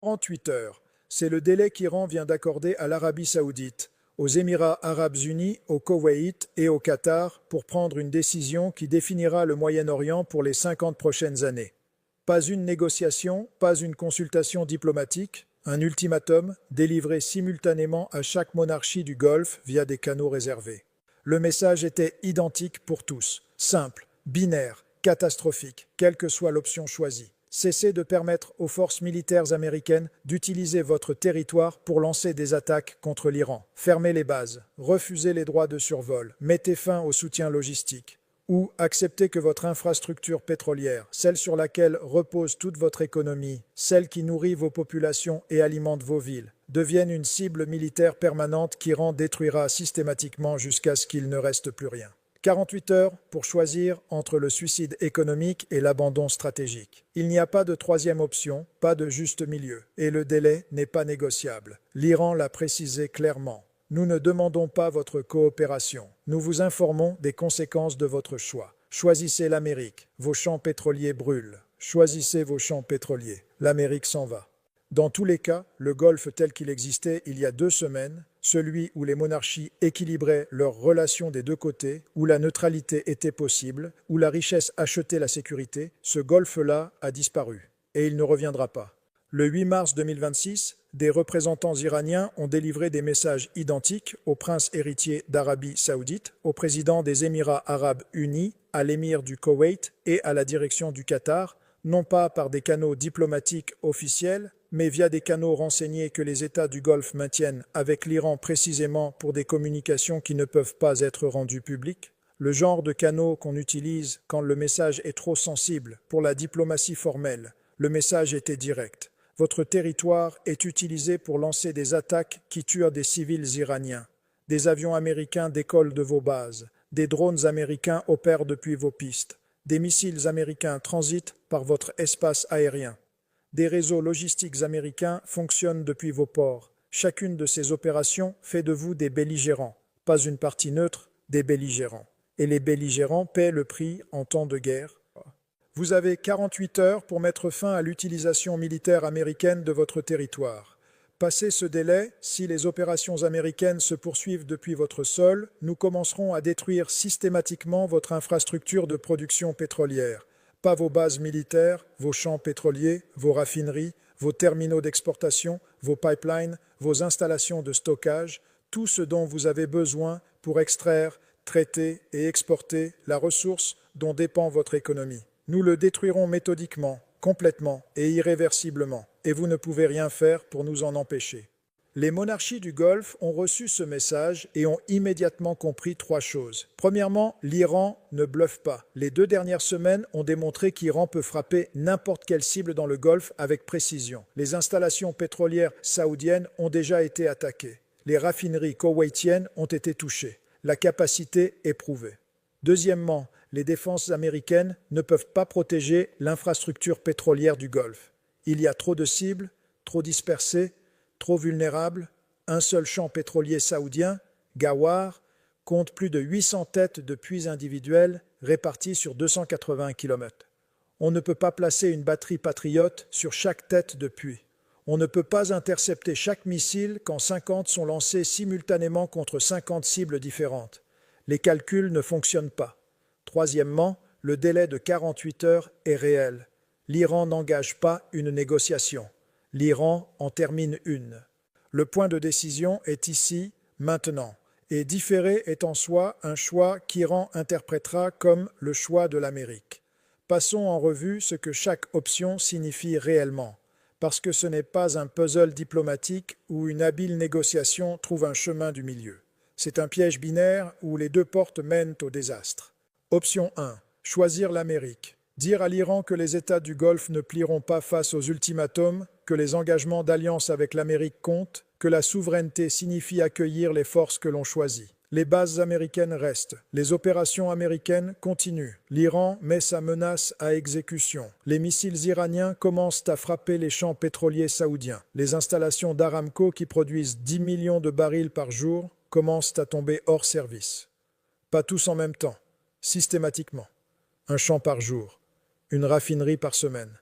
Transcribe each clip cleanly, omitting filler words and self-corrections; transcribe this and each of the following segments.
48 heures. C'est le délai qu'Iran vient d'accorder à l'Arabie saoudite, aux Émirats arabes unis, au Koweït et au Qatar pour prendre une décision qui définira le Moyen-Orient pour les 50 prochaines années. Pas une négociation, pas une consultation diplomatique, un ultimatum délivré simultanément à chaque monarchie du Golfe via des canaux réservés. Le message était identique pour tous, simple, binaire, catastrophique, quelle que soit l'option choisie. Cessez de permettre aux forces militaires américaines d'utiliser votre territoire pour lancer des attaques contre l'Iran. Fermez les bases, refusez les droits de survol, mettez fin au soutien logistique. Ou acceptez que votre infrastructure pétrolière, celle sur laquelle repose toute votre économie, celle qui nourrit vos populations et alimente vos villes, devienne une cible militaire permanente qu'Iran détruira systématiquement jusqu'à ce qu'il ne reste plus rien. 48 heures pour choisir entre le suicide économique et l'abandon stratégique. Il n'y a pas de troisième option, pas de juste milieu, et le délai n'est pas négociable. L'Iran l'a précisé clairement. Nous ne demandons pas votre coopération. Nous vous informons des conséquences de votre choix. Choisissez l'Amérique. Vos champs pétroliers brûlent. Choisissez vos champs pétroliers. L'Amérique s'en va. Dans tous les cas, le Golfe tel qu'il existait il y a 2 semaines, celui où les monarchies équilibraient leurs relations des deux côtés, où la neutralité était possible, où la richesse achetait la sécurité, ce Golfe-là a disparu. Et il ne reviendra pas. Le 8 mars 2026, des représentants iraniens ont délivré des messages identiques au prince héritier d'Arabie saoudite, au président des Émirats arabes unis, à l'émir du Koweït et à la direction du Qatar, non pas par des canaux diplomatiques officiels, mais via des canaux renseignés que les États du Golfe maintiennent avec l'Iran précisément pour des communications qui ne peuvent pas être rendues publiques. Le genre de canaux qu'on utilise quand le message est trop sensible pour la diplomatie formelle. Le message était direct. Votre territoire est utilisé pour lancer des attaques qui tuent des civils iraniens. Des avions américains décollent de vos bases. Des drones américains opèrent depuis vos pistes. Des missiles américains transitent par votre espace aérien. Des réseaux logistiques américains fonctionnent depuis vos ports. Chacune de ces opérations fait de vous des belligérants. Pas une partie neutre, des belligérants. Et les belligérants paient le prix en temps de guerre. Vous avez 48 heures pour mettre fin à l'utilisation militaire américaine de votre territoire. Passé ce délai, si les opérations américaines se poursuivent depuis votre sol, nous commencerons à détruire systématiquement votre infrastructure de production pétrolière. Pas vos bases militaires, vos champs pétroliers, vos raffineries, vos terminaux d'exportation, vos pipelines, vos installations de stockage, tout ce dont vous avez besoin pour extraire, traiter et exporter la ressource dont dépend votre économie. Nous le détruirons méthodiquement, complètement et irréversiblement, et vous ne pouvez rien faire pour nous en empêcher. Les monarchies du Golfe ont reçu ce message et ont immédiatement compris 3 choses. Premièrement, l'Iran ne bluffe pas. Les 2 dernières semaines ont démontré qu'Iran peut frapper n'importe quelle cible dans le Golfe avec précision. Les installations pétrolières saoudiennes ont déjà été attaquées. Les raffineries koweïtiennes ont été touchées. La capacité est prouvée. Deuxièmement, les défenses américaines ne peuvent pas protéger l'infrastructure pétrolière du Golfe. Il y a trop de cibles, trop dispersées, trop vulnérables. Un seul champ pétrolier saoudien, Ghawar, compte plus de 800 têtes de puits individuels réparties sur 280 km. On ne peut pas placer une batterie patriote sur chaque tête de puits. On ne peut pas intercepter chaque missile quand 50 sont lancés simultanément contre 50 cibles différentes. Les calculs ne fonctionnent pas. Troisièmement, le délai de 48 heures est réel. L'Iran n'engage pas une négociation. L'Iran en termine une. Le point de décision est ici, maintenant, et différer est en soi un choix qu'Iran interprétera comme le choix de l'Amérique. Passons en revue ce que chaque option signifie réellement, parce que ce n'est pas un puzzle diplomatique où une habile négociation trouve un chemin du milieu. C'est un piège binaire où les 2 portes mènent au désastre. Option 1. Choisir l'Amérique. Dire à l'Iran que les États du Golfe ne plieront pas face aux ultimatums, que les engagements d'alliance avec l'Amérique comptent, que la souveraineté signifie accueillir les forces que l'on choisit. Les bases américaines restent. Les opérations américaines continuent. L'Iran met sa menace à exécution. Les missiles iraniens commencent à frapper les champs pétroliers saoudiens. Les installations d'Aramco qui produisent 10 millions de barils par jour commencent à tomber hors service. Pas tous en même temps, systématiquement. Un champ par jour, une raffinerie par semaine.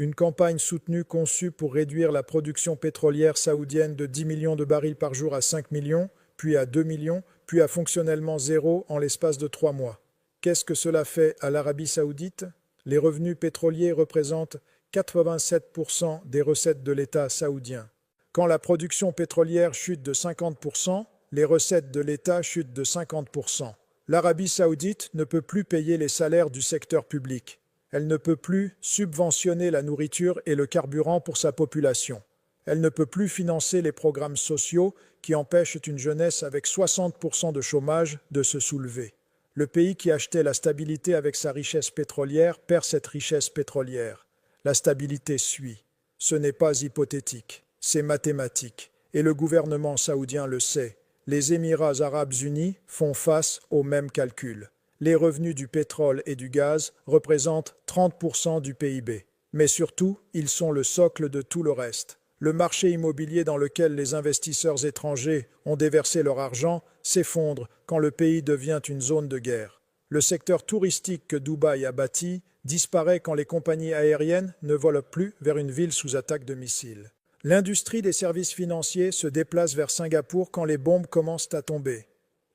une campagne soutenue conçue pour réduire la production pétrolière saoudienne de 10 millions de barils par jour à 5 millions, puis à 2 millions, puis à fonctionnellement zéro en l'espace de 3 mois. Qu'est-ce que cela fait à l'Arabie saoudite? Les revenus pétroliers représentent 87% des recettes de l'État saoudien. Quand la production pétrolière chute de 50%, les recettes de l'État chutent de 50%. L'Arabie saoudite ne peut plus payer les salaires du secteur public. Elle ne peut plus subventionner la nourriture et le carburant pour sa population. Elle ne peut plus financer les programmes sociaux qui empêchent une jeunesse avec 60% de chômage de se soulever. Le pays qui achetait la stabilité avec sa richesse pétrolière perd cette richesse pétrolière. La stabilité suit. Ce n'est pas hypothétique, c'est mathématique. Et le gouvernement saoudien le sait. Les Émirats arabes unis font face au même calcul. Les revenus du pétrole et du gaz représentent 30% du PIB. Mais surtout, ils sont le socle de tout le reste. Le marché immobilier dans lequel les investisseurs étrangers ont déversé leur argent s'effondre quand le pays devient une zone de guerre. Le secteur touristique que Dubaï a bâti disparaît quand les compagnies aériennes ne volent plus vers une ville sous attaque de missiles. L'industrie des services financiers se déplace vers Singapour quand les bombes commencent à tomber.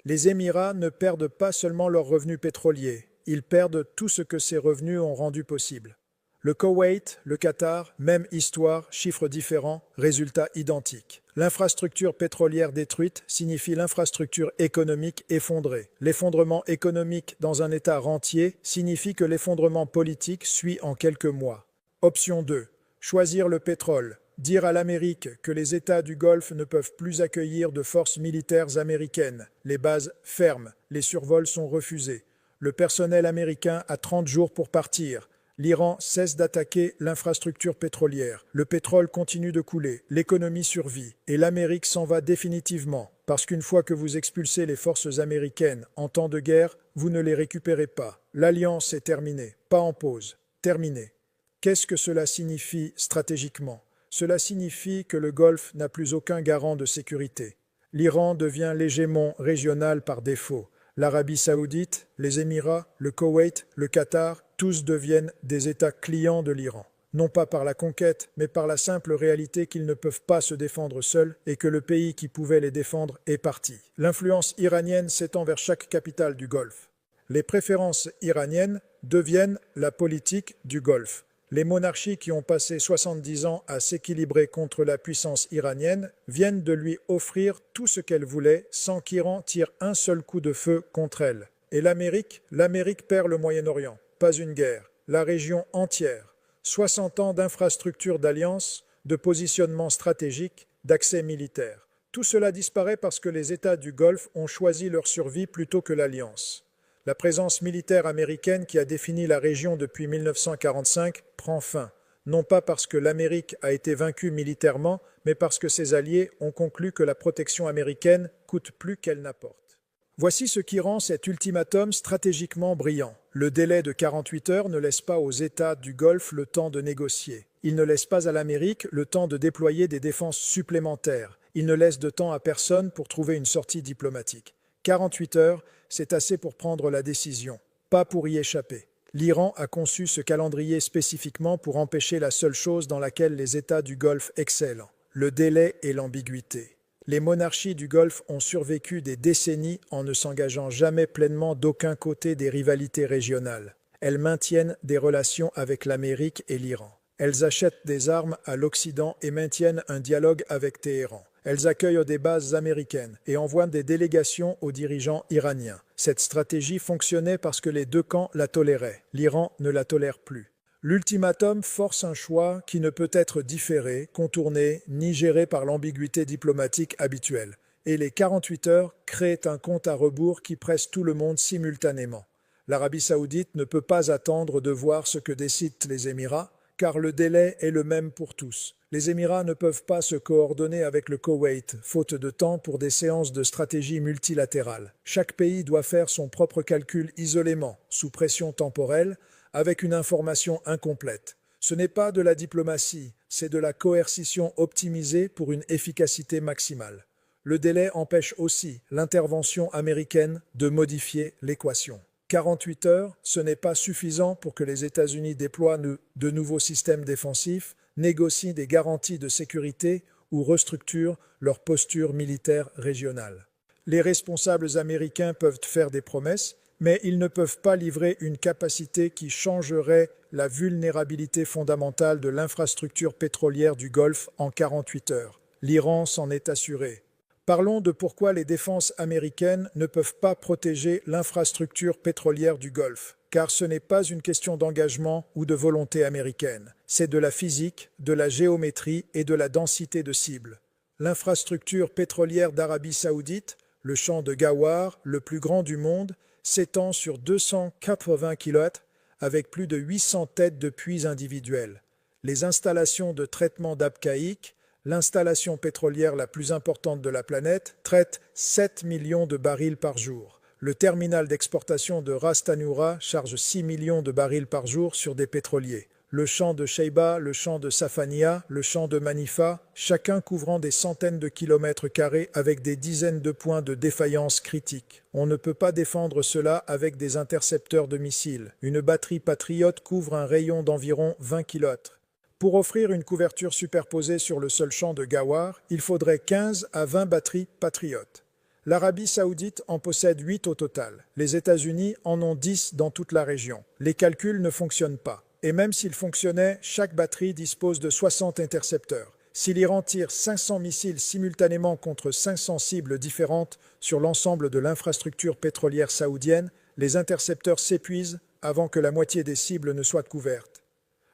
Les Émirats ne perdent pas seulement leurs revenus pétroliers, ils perdent tout ce que ces revenus ont rendu possible. Le Koweït, le Qatar, même histoire, chiffres différents, résultats identiques. L'infrastructure pétrolière détruite signifie l'infrastructure économique effondrée. L'effondrement économique dans un État rentier signifie que l'effondrement politique suit en quelques mois. Option 2. Choisir le pétrole. Dire à l'Amérique que les États du Golfe ne peuvent plus accueillir de forces militaires américaines. Les bases ferment, les survols sont refusés. Le personnel américain a 30 jours pour partir. L'Iran cesse d'attaquer l'infrastructure pétrolière. Le pétrole continue de couler, l'économie survit. Et l'Amérique s'en va définitivement, parce qu'une fois que vous expulsez les forces américaines en temps de guerre, vous ne les récupérez pas. L'alliance est terminée, pas en pause, terminée. Qu'est-ce que cela signifie stratégiquement? Cela signifie que le Golfe n'a plus aucun garant de sécurité. L'Iran devient l'hégémon régional par défaut. L'Arabie saoudite, les Émirats, le Koweït, le Qatar, tous deviennent des États clients de l'Iran. Non pas par la conquête, mais par la simple réalité qu'ils ne peuvent pas se défendre seuls et que le pays qui pouvait les défendre est parti. L'influence iranienne s'étend vers chaque capitale du Golfe. Les préférences iraniennes deviennent la politique du Golfe. Les monarchies qui ont passé 70 ans à s'équilibrer contre la puissance iranienne viennent de lui offrir tout ce qu'elle voulait sans qu'Iran tire un seul coup de feu contre elle. Et l'Amérique perd le Moyen-Orient. Pas une guerre, la région entière. 60 ans d'infrastructures d'alliance, de positionnement stratégique, d'accès militaire. Tout cela disparaît parce que les États du Golfe ont choisi leur survie plutôt que l'alliance. La présence militaire américaine qui a défini la région depuis 1945 prend fin, non pas parce que l'Amérique a été vaincue militairement, mais parce que ses alliés ont conclu que la protection américaine coûte plus qu'elle n'apporte. Voici ce qui rend cet ultimatum stratégiquement brillant. Le délai de 48 heures ne laisse pas aux États du Golfe le temps de négocier. Il ne laisse pas à l'Amérique le temps de déployer des défenses supplémentaires. Il ne laisse de temps à personne pour trouver une sortie diplomatique. 48 heures, c'est assez pour prendre la décision, pas pour y échapper. L'Iran a conçu ce calendrier spécifiquement pour empêcher la seule chose dans laquelle les États du Golfe excellent, le délai et l'ambiguïté. Les monarchies du Golfe ont survécu des décennies en ne s'engageant jamais pleinement d'aucun côté des rivalités régionales. Elles maintiennent des relations avec l'Amérique et l'Iran. Elles achètent des armes à l'Occident et maintiennent un dialogue avec Téhéran. Elles accueillent des bases américaines et envoient des délégations aux dirigeants iraniens. Cette stratégie fonctionnait parce que les deux camps la toléraient. L'Iran ne la tolère plus. L'ultimatum force un choix qui ne peut être différé, contourné, ni géré par l'ambiguïté diplomatique habituelle. Et les 48 heures créent un compte à rebours qui presse tout le monde simultanément. L'Arabie saoudite ne peut pas attendre de voir ce que décident les Émirats, car le délai est le même pour tous. Les Émirats ne peuvent pas se coordonner avec le Koweït, faute de temps pour des séances de stratégie multilatérale. Chaque pays doit faire son propre calcul isolément, sous pression temporelle, avec une information incomplète. Ce n'est pas de la diplomatie, c'est de la coercition optimisée pour une efficacité maximale. Le délai empêche aussi l'intervention américaine de modifier l'équation. 48 heures, ce n'est pas suffisant pour que les États-Unis déploient de nouveaux systèmes défensifs, négocient des garanties de sécurité ou restructurent leur posture militaire régionale. Les responsables américains peuvent faire des promesses, mais ils ne peuvent pas livrer une capacité qui changerait la vulnérabilité fondamentale de l'infrastructure pétrolière du Golfe en 48 heures. L'Iran s'en est assuré. Parlons de pourquoi les défenses américaines ne peuvent pas protéger l'infrastructure pétrolière du Golfe, car ce n'est pas une question d'engagement ou de volonté américaine, c'est de la physique, de la géométrie et de la densité de cibles. L'infrastructure pétrolière d'Arabie saoudite, le champ de Ghawar, le plus grand du monde, s'étend sur 280 km avec plus de 800 têtes de puits individuelles. Les installations de traitement d'Abqaiq, l'installation pétrolière la plus importante de la planète, traite 7 millions de barils par jour. Le terminal d'exportation de Ras Tanura charge 6 millions de barils par jour sur des pétroliers. Le champ de Sheiba, le champ de Safania, le champ de Manifa, chacun couvrant des centaines de kilomètres carrés avec des dizaines de points de défaillance critiques. On ne peut pas défendre cela avec des intercepteurs de missiles. Une batterie Patriote couvre un rayon d'environ 20 km. Pour offrir une couverture superposée sur le seul champ de Ghawar, il faudrait 15 à 20 batteries Patriote. L'Arabie saoudite en possède 8 au total. Les États-Unis en ont 10 dans toute la région. Les calculs ne fonctionnent pas. Et même s'ils fonctionnaient, chaque batterie dispose de 60 intercepteurs. Si l'Iran tire 500 missiles simultanément contre 500 cibles différentes sur l'ensemble de l'infrastructure pétrolière saoudienne, les intercepteurs s'épuisent avant que la moitié des cibles ne soient couvertes.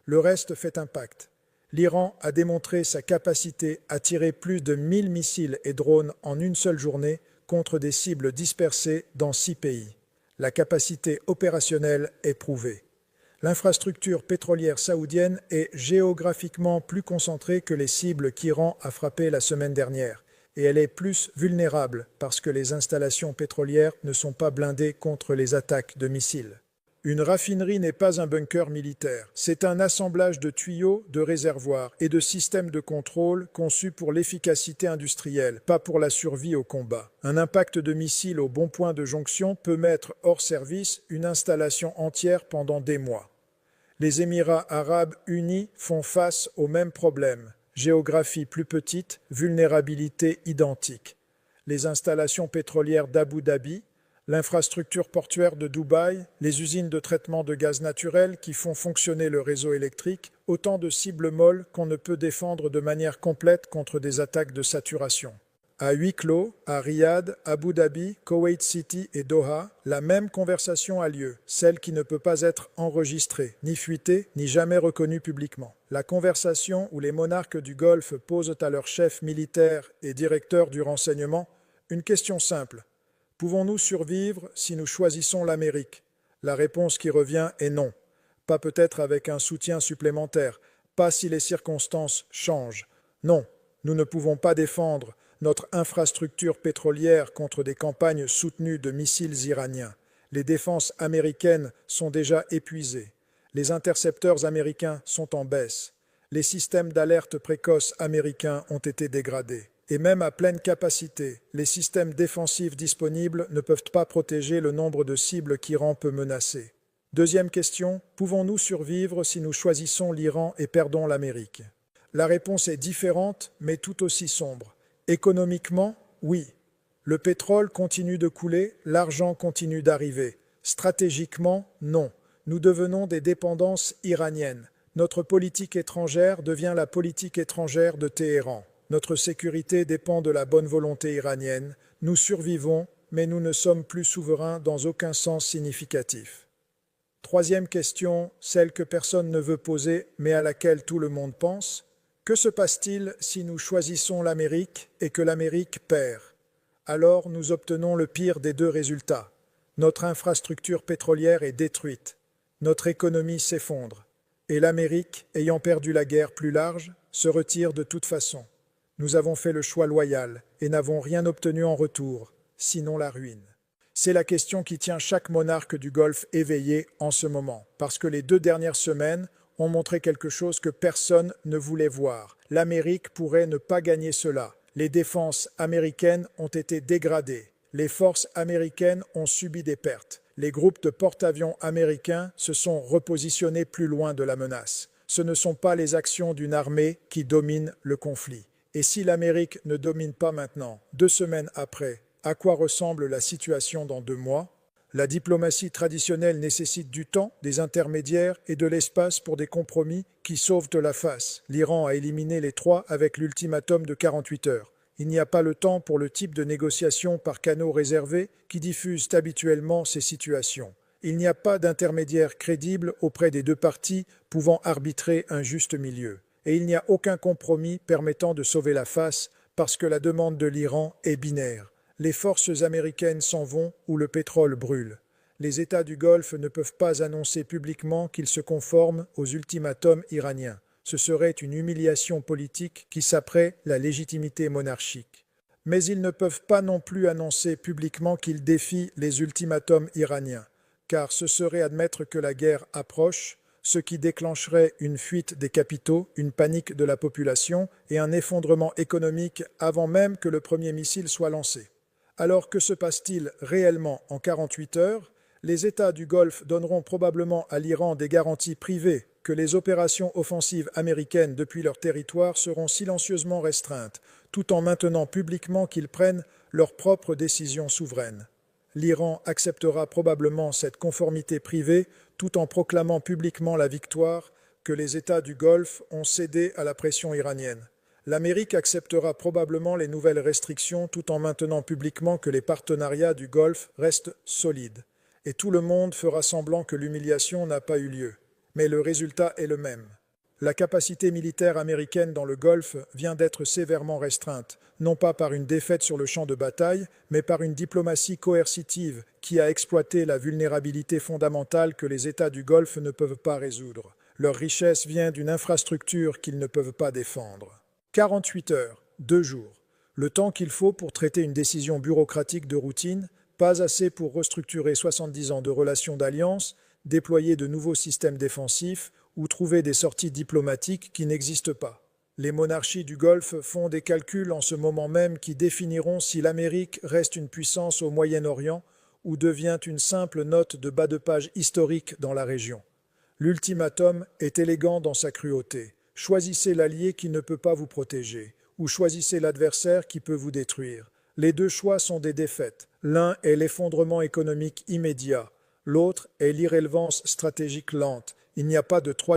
Le reste fait impact. L'Iran a démontré sa capacité à tirer plus de 1000 missiles et drones en une seule journée contre des cibles dispersées dans 6 pays. La capacité opérationnelle est prouvée. L'infrastructure pétrolière saoudienne est géographiquement plus concentrée que les cibles qu'Iran a frappées la semaine dernière, et elle est plus vulnérable parce que les installations pétrolières ne sont pas blindées contre les attaques de missiles. Une raffinerie n'est pas un bunker militaire, c'est un assemblage de tuyaux, de réservoirs et de systèmes de contrôle conçus pour l'efficacité industrielle, pas pour la survie au combat. Un impact de missile au bon point de jonction peut mettre hors service une installation entière pendant des mois. Les Émirats arabes unis font face au même problème. Géographie plus petite, vulnérabilité identique. Les installations pétrolières d'Abu Dhabi, l'infrastructure portuaire de Dubaï, les usines de traitement de gaz naturel qui font fonctionner le réseau électrique, autant de cibles molles qu'on ne peut défendre de manière complète contre des attaques de saturation. À huis clos, à Riyad, Abu Dhabi, Koweït City et Doha, la même conversation a lieu, celle qui ne peut pas être enregistrée, ni fuitée, ni jamais reconnue publiquement. La conversation où les monarques du Golfe posent à leurs chefs militaires et directeurs du renseignement une question simple. Pouvons-nous survivre si nous choisissons l'Amérique? La réponse qui revient est non. Pas peut-être avec un soutien supplémentaire, pas si les circonstances changent. Non, nous ne pouvons pas défendre notre infrastructure pétrolière contre des campagnes soutenues de missiles iraniens. Les défenses américaines sont déjà épuisées. Les intercepteurs américains sont en baisse. Les systèmes d'alerte précoce américains ont été dégradés. Et même à pleine capacité, les systèmes défensifs disponibles ne peuvent pas protéger le nombre de cibles qu'Iran peut menacer. Deuxième question, pouvons-nous survivre si nous choisissons l'Iran et perdons l'Amérique? La réponse est différente, mais tout aussi sombre. Économiquement, oui. Le pétrole continue de couler, l'argent continue d'arriver. Stratégiquement, non. Nous devenons des dépendances iraniennes. Notre politique étrangère devient la politique étrangère de Téhéran. Notre sécurité dépend de la bonne volonté iranienne. Nous survivons, mais nous ne sommes plus souverains dans aucun sens significatif. Troisième question, celle que personne ne veut poser, mais à laquelle tout le monde pense. Que se passe-t-il si nous choisissons l'Amérique et que l'Amérique perd? Alors nous obtenons le pire des deux résultats. Notre infrastructure pétrolière est détruite. Notre économie s'effondre. Et l'Amérique, ayant perdu la guerre plus large, se retire de toute façon. Nous avons fait le choix loyal et n'avons rien obtenu en retour, sinon la ruine. C'est la question qui tient chaque monarque du Golfe éveillé en ce moment, parce que les 2 dernières semaines ont montré quelque chose que personne ne voulait voir. L'Amérique pourrait ne pas gagner cela. Les défenses américaines ont été dégradées. Les forces américaines ont subi des pertes. Les groupes de porte-avions américains se sont repositionnés plus loin de la menace. Ce ne sont pas les actions d'une armée qui dominent le conflit. Et si l'Amérique ne domine pas maintenant, 2 semaines après, à quoi ressemble la situation dans 2 mois? La diplomatie traditionnelle nécessite du temps, des intermédiaires et de l'espace pour des compromis qui sauvent la face. L'Iran a éliminé les 3 avec l'ultimatum de 48 heures. Il n'y a pas le temps pour le type de négociation par canaux réservés qui diffusent habituellement ces situations. Il n'y a pas d'intermédiaire crédible auprès des 2 parties pouvant arbitrer un juste milieu. Et il n'y a aucun compromis permettant de sauver la face parce que la demande de l'Iran est binaire. Les forces américaines s'en vont ou le pétrole brûle. Les États du Golfe ne peuvent pas annoncer publiquement qu'ils se conforment aux ultimatums iraniens. Ce serait une humiliation politique qui saperait la légitimité monarchique. Mais ils ne peuvent pas non plus annoncer publiquement qu'ils défient les ultimatums iraniens, car ce serait admettre que la guerre approche, ce qui déclencherait une fuite des capitaux, une panique de la population et un effondrement économique avant même que le premier missile soit lancé. Alors que se passe-t-il réellement en 48 heures? Les États du Golfe donneront probablement à l'Iran des garanties privées que les opérations offensives américaines depuis leur territoire seront silencieusement restreintes, tout en maintenant publiquement qu'ils prennent leurs propres décisions souveraines. L'Iran acceptera probablement cette conformité privée tout en proclamant publiquement la victoire que les États du Golfe ont cédé à la pression iranienne. L'Amérique acceptera probablement les nouvelles restrictions tout en maintenant publiquement que les partenariats du Golfe restent solides. Et tout le monde fera semblant que l'humiliation n'a pas eu lieu. Mais le résultat est le même. La capacité militaire américaine dans le Golfe vient d'être sévèrement restreinte, non pas par une défaite sur le champ de bataille, mais par une diplomatie coercitive qui a exploité la vulnérabilité fondamentale que les États du Golfe ne peuvent pas résoudre. Leur richesse vient d'une infrastructure qu'ils ne peuvent pas défendre. 48 heures, 2 jours. Le temps qu'il faut pour traiter une décision bureaucratique de routine, pas assez pour restructurer 70 ans de relations d'alliance, déployer de nouveaux systèmes défensifs ou trouver des sorties diplomatiques qui n'existent pas. Les monarchies du Golfe font des calculs en ce moment même qui définiront si l'Amérique reste une puissance au Moyen-Orient ou devient une simple note de bas de page historique dans la région. L'ultimatum est élégant dans sa cruauté. Choisissez l'allié qui ne peut pas vous protéger, ou choisissez l'adversaire qui peut vous détruire. Les 2 choix sont des défaites. L'un est l'effondrement économique immédiat, l'autre est l'irrélevance stratégique lente. Il n'y a pas de